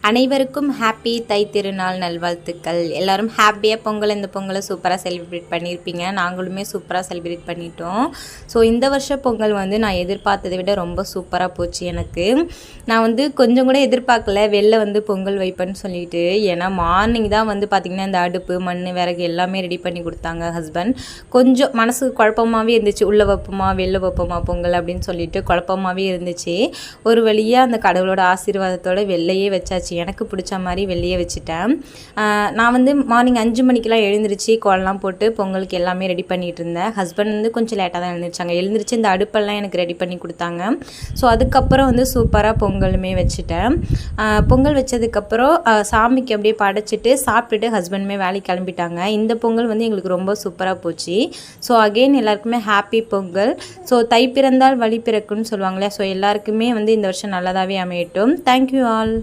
அனைவருக்கும் ஹாப்பி தை திருநாள் நல்வாழ்த்துக்கள். எல்லோரும் ஹாப்பியாக பொங்கல் இந்த பொங்கலை சூப்பராக செலிப்ரேட் பண்ணியிருப்பீங்க. நாங்களுமே சூப்பராக செலிப்ரேட் பண்ணிட்டோம். ஸோ இந்த வருஷம் பொங்கல் வந்து நான் எதிர்பார்த்ததை விட ரொம்ப சூப்பராக போச்சு. எனக்கு நான் வந்து கொஞ்சம் கூட எதிர்பார்க்கல வெளில வந்து பொங்கல் வைப்பேன்னு சொல்லிட்டு. ஏன்னா மார்னிங் தான் வந்து பார்த்திங்கன்னா இந்த அடுப்பு மண் விறகு எல்லாமே ரெடி பண்ணி கொடுத்தாங்க ஹஸ்பண்ட். கொஞ்சம் மனசுக்கு குழப்பமாகவே இருந்துச்சு, உள்ளே வைப்போமா வெளில வைப்போமா பொங்கல் அப்படின்னு சொல்லிட்டு குழப்பமாகவே இருந்துச்சு. ஒரு வழியாக அந்த கடவுளோட ஆசீர்வாதத்தோடு வெளிலையே வச்சாச்சு. எனக்கு பிடிச்ச மாதிரி வெளியே வச்சுட்டேன். நான் வந்து மார்னிங் 5 மணிக்கெலாம் எழுந்திரிச்சு கோலம்லாம் போட்டு பொங்கலுக்கு எல்லாமே ரெடி பண்ணிகிட்டு இருந்தேன். ஹஸ்பண்ட் வந்து கொஞ்சம் லேட்டாக தான் எழுந்திரிச்சாங்க. எழுந்திரிச்சு இந்த அடுப்பெல்லாம் எனக்கு ரெடி பண்ணி கொடுத்தாங்க. ஸோ அதுக்கப்புறம் வந்து சூப்பராக பொங்கலுமே வச்சுட்டேன். பொங்கல் வச்சதுக்கப்புறம் சாமிக்கு அப்படியே படைச்சிட்டு சாப்பிட்டுட்டு ஹஸ்பண்டுமே வேலைக்கு கிளம்பிட்டாங்க. இந்த பொங்கல் வந்து எங்களுக்கு ரொம்ப சூப்பராக போச்சு. ஸோ அகெயின் எல்லாருக்குமே ஹாப்பி பொங்கல். ஸோ தை பிறந்தால் வழி பிறக்குன்னு சொல்லுவாங்களே, ஸோ எல்லாருக்குமே வந்து இந்த வருஷம் நல்லதாகவே அமையட்டும். Thank you all.